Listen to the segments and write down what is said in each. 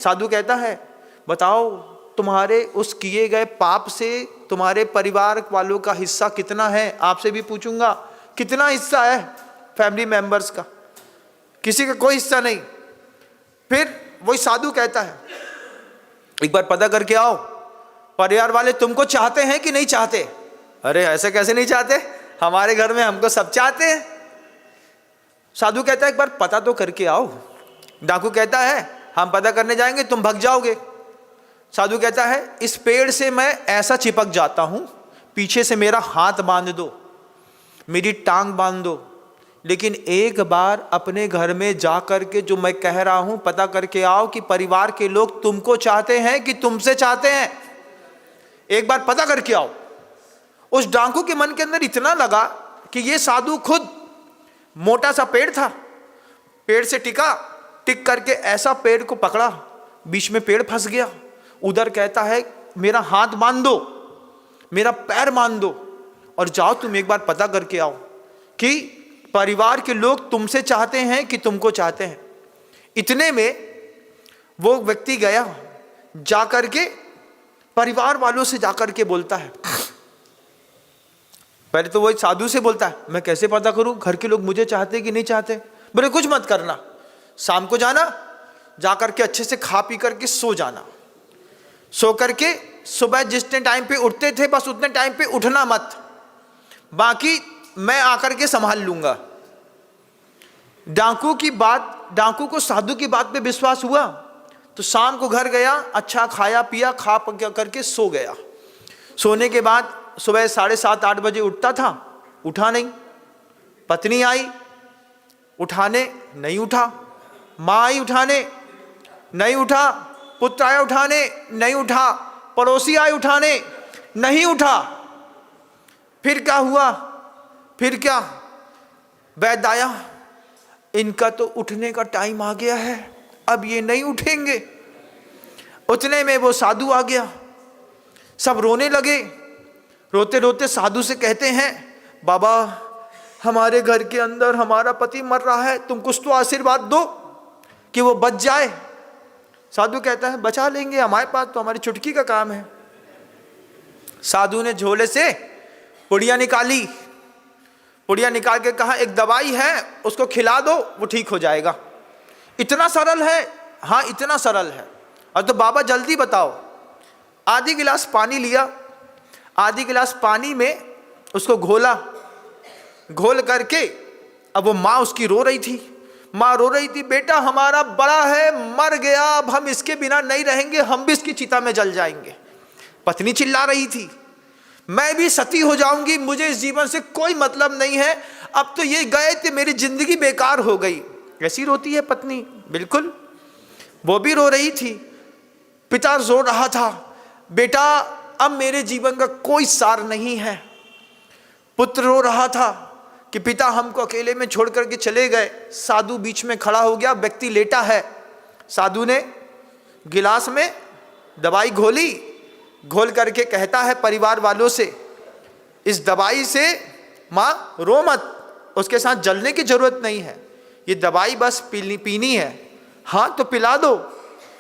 साधु कहता है बताओ तुम्हारे उस किए गए पाप से तुम्हारे परिवार वालों का हिस्सा कितना है? आपसे भी पूछूंगा कितना हिस्सा है फैमिली मेंबर्स का? किसी का कोई हिस्सा नहीं। फिर वही साधु कहता है एक बार पता करके आओ परिवार वाले तुमको चाहते हैं कि नहीं चाहते? अरे ऐसे कैसे नहीं चाहते, हमारे घर में हमको सब चाहते हैं। साधु कहता है एक बार पता तो करके आओ। डाकू कहता है हम पता करने जाएंगे तुम भाग जाओगे। साधु कहता है इस पेड़ से मैं ऐसा चिपक जाता हूं, पीछे से मेरा हाथ बांध दो, मेरी टांग बांध दो, लेकिन एक बार अपने घर में जा करके जो मैं कह रहा हूं पता करके आओ कि परिवार के लोग तुमको चाहते हैं कि तुमसे चाहते हैं। एक बार पता करके आओ। उस डाकू के मन के अंदर इतना लगा कि ये साधु खुद मोटा सा पेड़ था, पेड़ से टिक करके ऐसा पेड़ को पकड़ा, बीच में पेड़ फंस गया। उधर कहता है मेरा हाथ बांध दो, मेरा पैर बांध दो और जाओ तुम एक बार पता करके आओ कि परिवार के लोग तुमसे चाहते हैं कि तुमको चाहते हैं। इतने में वो व्यक्ति गया, जाकर के परिवार वालों से जाकर के बोलता है, पहले तो वो साधु से बोलता है मैं कैसे पता करूं घर के लोग मुझे चाहते कि नहीं चाहते? बोले कुछ मत करना, शाम को जाना, जाकर के अच्छे से खा पी करके सो जाना, सो करके सुबह जितने टाइम पे उठते थे बस उतने टाइम पे उठना मत, बाकी मैं आकर के संभाल लूंगा। डाकू को साधु की बात पे विश्वास हुआ तो शाम को घर गया, अच्छा खाया पिया, खा करके सो गया। सोने के बाद सुबह 7:30-8 बजे उठता था, उठा नहीं। पत्नी आई उठाने, नहीं उठा। माँ आई उठाने, नहीं उठा। पुत्र आया उठाने, नहीं उठा। पड़ोसी आए उठाने, नहीं उठा। फिर क्या हुआ? फिर क्या? वैद्य आया, इनका तो उठने का टाइम आ गया है, अब ये नहीं उठेंगे। उतने में वो साधु आ गया, सब रोने लगे। रोते रोते साधु से कहते हैं बाबा हमारे घर के अंदर हमारा पति मर रहा है, तुम कुछ तो आशीर्वाद दो कि वो बच जाए। साधु कहता है बचा लेंगे, हमारे पास तो हमारी चुटकी का काम है। साधु ने झोले से पुड़िया निकाली, पुड़िया निकाल के कहा एक दवाई है उसको खिला दो, वो ठीक हो जाएगा। इतना सरल है? हाँ इतना सरल है। और तो बाबा जल्दी बताओ। आधी गिलास पानी लिया, आधी गिलास पानी में उसको घोला, घोल करके अब वो माँ उसकी रो रही थी। माँ रो रही थी बेटा हमारा बड़ा है, मर गया, अब हम इसके बिना नहीं रहेंगे, हम भी इसकी चिता में जल जाएंगे। पत्नी चिल्ला रही थी मैं भी सती हो जाऊंगी, मुझे इस जीवन से कोई मतलब नहीं है, अब तो ये गए थे मेरी जिंदगी बेकार हो गई। ऐसी रोती है पत्नी, बिल्कुल वो भी रो रही थी। पिता रो रहा था बेटा अब मेरे जीवन का कोई सार नहीं है। पुत्र रो रहा था कि पिता हमको अकेले में छोड़ करके चले गए। साधु बीच में खड़ा हो गया, व्यक्ति लेटा है। साधु ने गिलास में दवाई घोली, घोल करके कहता है परिवार वालों से इस दवाई से माँ रो मत, उसके साथ जलने की जरूरत नहीं है, ये दवाई बस पीनी है। हाँ तो पिला दो।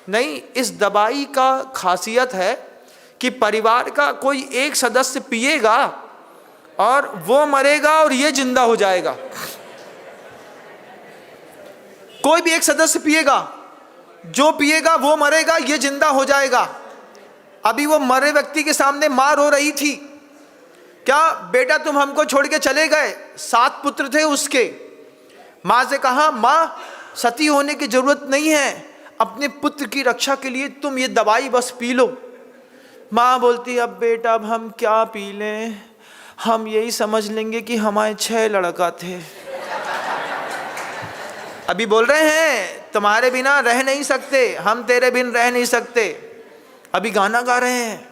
नहीं, इस दवाई का खासियत है कि परिवार का कोई एक सदस्य पिएगा और वो मरेगा और ये जिंदा हो जाएगा। कोई भी एक सदस्य पिएगा, जो पिएगा वो मरेगा, ये जिंदा हो जाएगा। अभी वो मरे व्यक्ति के सामने माँ रो रही थी, क्या बेटा तुम हमको छोड़ के चले गए, 7 पुत्र थे उसके। माँ से कहा माँ सती होने की जरूरत नहीं है, अपने पुत्र की रक्षा के लिए तुम ये दवाई बस पी लो। माँ बोलती अब बेटा अब हम क्या पी लें, हम यही समझ लेंगे कि हमारे 6 लड़का थे। अभी बोल रहे हैं तुम्हारे बिना रह नहीं सकते, हम तेरे बिन रह नहीं सकते। अभी गाना गा रहे हैं,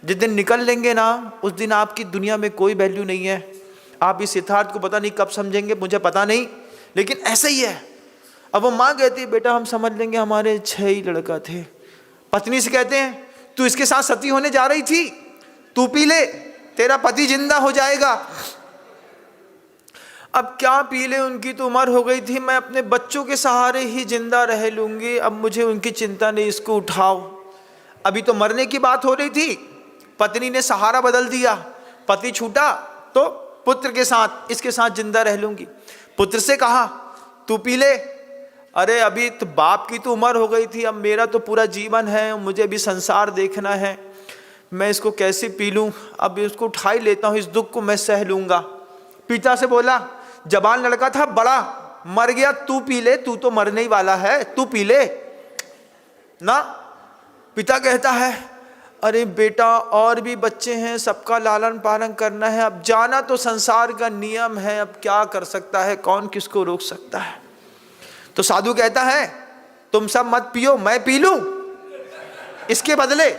जिस दिन निकल लेंगे ना उस दिन आपकी दुनिया में कोई वैल्यू नहीं है। आप इस यथार्थ को पता नहीं कब समझेंगे, मुझे पता नहीं, लेकिन ऐसा ही है। अब वो माँ कहती है बेटा हम समझ लेंगे हमारे 6 ही लड़का थे। पत्नी से कहते हैं तू इसके साथ सती होने जा रही थी, तू पी ले, तेरा पति जिंदा हो जाएगा। अब क्या पी ले, उनकी तो उम्र हो गई थी, मैं अपने बच्चों के सहारे ही जिंदा रह लूंगी, अब मुझे उनकी चिंता नहीं, इसको उठाओ। अभी तो मरने की बात हो रही थी, पत्नी ने सहारा बदल दिया, पति छूटा तो पुत्र के साथ, इसके साथ जिंदा रह लूंगी। पुत्र से कहा तू पी ले। अरे अभी तो बाप की तो उम्र हो गई थी, अब मेरा तो पूरा जीवन है, मुझे भी संसार देखना है, मैं इसको कैसे पी लूं, अब इसको उठा ही लेता हूं, इस दुख को मैं सह लूंगा। पिता से बोला, जवान लड़का था, बड़ा, मर गया, तू पी ले, तू तो मरने ही वाला है, तू पी ले ना। पिता कहता है, अरे बेटा और भी बच्चे हैं, सबका लालन पालन करना है, अब जाना तो संसार का नियम है, अब क्या कर सकता है, कौन किसको रोक सकता है। तो साधु कहता है, तुम सब मत पियो, मैं पी लूं इसके बदले।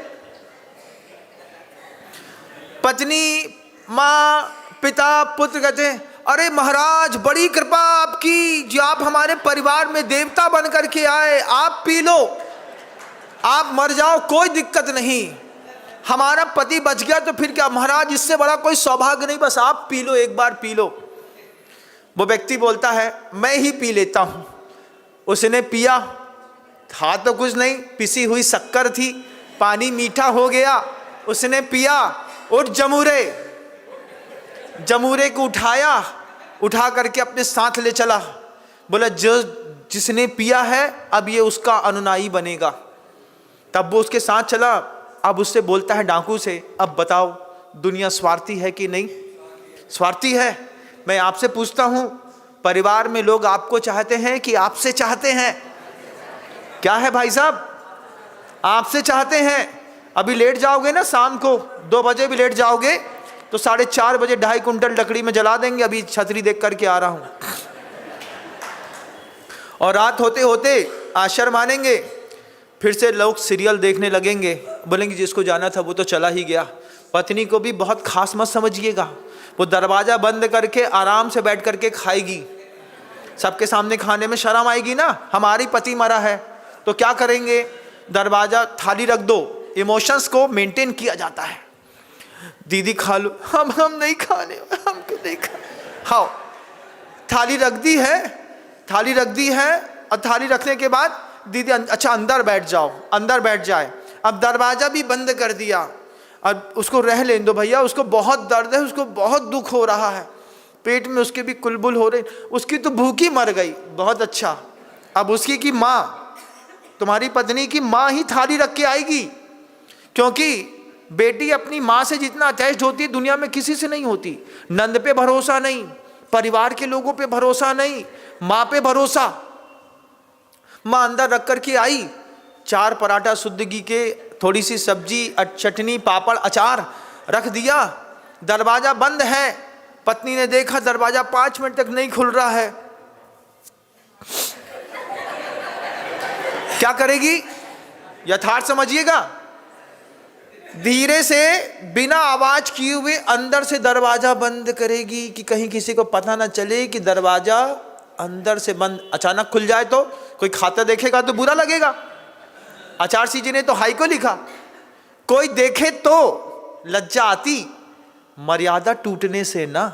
पत्नी, माँ, पिता, पुत्र कहते हैं, अरे महाराज बड़ी कृपा आपकी, जो आप हमारे परिवार में देवता बन करके आए, आप पी लो, आप मर जाओ कोई दिक्कत नहीं, हमारा पति बच गया तो फिर क्या महाराज, इससे बड़ा कोई सौभाग्य नहीं, बस आप पी लो, एक बार पी लो। वो व्यक्ति बोलता है, मैं ही पी लेता हूं। उसने पिया, था तो कुछ नहीं, पिसी हुई शक्कर थी, पानी मीठा हो गया, उसने पिया, और जमूरे को उठाया, उठा करके अपने साथ ले चला, बोला जिसने पिया है अब ये उसका अनुनायी बनेगा। तब वो उसके साथ चला। अब उससे बोलता है डाकू से, अब बताओ दुनिया स्वार्थी है कि नहीं? स्वार्थी है। मैं आपसे पूछता हूं, परिवार में लोग आपको चाहते हैं कि आपसे चाहते हैं? क्या है भाई साहब, आपसे चाहते हैं। अभी लेट जाओगे ना, शाम को 2 बजे भी लेट जाओगे तो 4:30 बजे 2.5 कुंटल लकड़ी में जला देंगे। अभी छतरी देख करके आ रहा हूं। और रात होते होते आशर मानेंगे, फिर से लोग सीरियल देखने लगेंगे, बोलेंगे जिसको जाना था वो तो चला ही गया। पत्नी को भी बहुत खास मत समझिएगा, वो दरवाजा बंद करके आराम से बैठ करके खाएगी। सबके सामने खाने में शर्म आएगी ना, हमारी पति मरा है तो क्या करेंगे, दरवाजा थाली रख दो, इमोशंस को मेंटेन किया जाता है। दीदी खा लो, हम नहीं खाने, हमको नहीं खा। हाँ, थाली रख दी है, थाली रख दी है, और थाली रखने के बाद दीदी अच्छा अंदर बैठ जाओ, अंदर बैठ जाए। अब दरवाजा भी बंद कर दिया, अब उसको रह लेने दो भैया, उसको बहुत दर्द है, उसको बहुत दुख हो रहा है, पेट में उसके भी कुलबुल हो रही, उसकी तो भूखी मर गई, बहुत अच्छा। अब उसकी की माँ, तुम्हारी पत्नी की माँ ही थाली रख के आएगी, क्योंकि बेटी अपनी माँ से जितना अटैच्ड होती है दुनिया में किसी से नहीं होती। नंद पे भरोसा नहीं, परिवार के लोगों पे भरोसा नहीं, माँ पे भरोसा। माँ अंदर रख करके आई, 4 पराठा शुद्ध घी के, थोड़ी सी सब्जी, चटनी, पापड़, अचार रख दिया। दरवाजा बंद है। पत्नी ने देखा दरवाजा 5 मिनट तक नहीं खुल रहा है, क्या करेगी? यथार्थ समझिएगा। धीरे से बिना आवाज किए हुए अंदर से दरवाजा बंद करेगी कि कहीं किसी को पता ना चले कि दरवाजा अंदर से बंद। अचानक खुल जाए तो कोई खाता देखेगा तो बुरा लगेगा। आचार्य जी ने तो हाई को लिखा, कोई देखे तो लज्जा आती, मर्यादा टूटने से ना।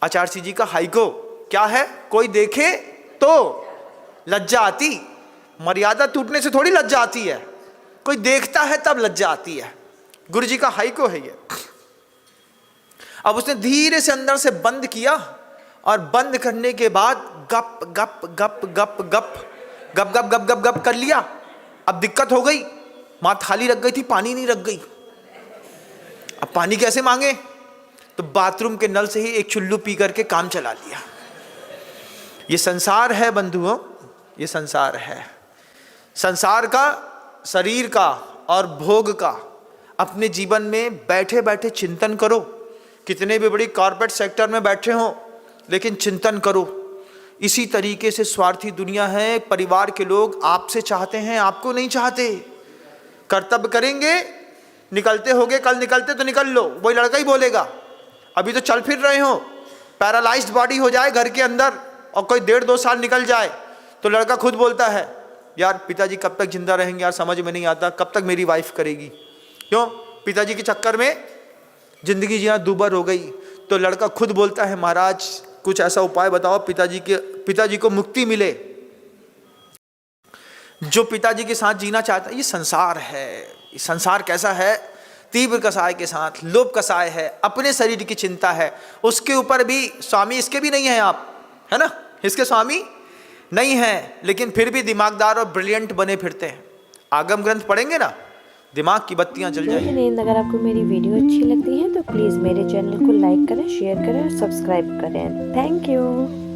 आचार्य जी का हाई को क्या है? कोई देखे तो लज्जा आती, मर्यादा टूटने से थोड़ी लज्जा आती है, कोई देखता है तब लज्जा आती है। गुरु जी का हाई को है ये। अब उसने धीरे से अंदर से बंद किया, और बंद करने के बाद गप गप गप गप गप गप गप गप गप गप कर लिया। अब दिक्कत हो गई, मां थाली रख गई थी, पानी नहीं रख गई। अब पानी कैसे मांगे? तो बाथरूम के नल से ही एक चुल्लू पी करके काम चला लिया। ये संसार है बंधुओं, ये संसार है। संसार का, शरीर का और भोग का अपने जीवन में बैठे बैठे चिंतन करो। कितने भी बड़ी कॉर्पोरेट सेक्टर में बैठे हो, लेकिन चिंतन करो। इसी तरीके से स्वार्थी दुनिया है। परिवार के लोग आपसे चाहते हैं, आपको नहीं चाहते। कर्तव्य करेंगे, निकलते होगे, कल निकलते तो निकल लो, वही लड़का ही बोलेगा। अभी तो चल फिर रहे हो, पैरालाइज्ड बॉडी हो जाए घर के अंदर और कोई 1.5-2 साल निकल जाए तो लड़का खुद बोलता है, यार पिताजी कब तक जिंदा रहेंगे यार, समझ में नहीं आता, कब तक मेरी वाइफ करेगी। क्यों? पिताजी के चक्कर में जिंदगी जीना दूभर हो गई। तो लड़का खुद बोलता है, महाराज कुछ ऐसा उपाय बताओ पिताजी को मुक्ति मिले। जो पिताजी के साथ जीना चाहता है, ये संसार है। ये संसार कैसा है? तीव्र कसाय के साथ, लोभ कसाय है, अपने शरीर की चिंता है। उसके ऊपर भी स्वामी इसके भी नहीं है आप, है ना, इसके स्वामी नहीं है, लेकिन फिर भी दिमागदार और ब्रिलियंट बने फिरते हैं। आगम ग्रंथ पढ़ेंगे ना, दिमाग की बत्तियां जल जाएंगी। अगर आपको मेरी वीडियो अच्छी लगती है तो प्लीज़ मेरे चैनल को लाइक करें, शेयर करें और सब्सक्राइब करें। Thank you.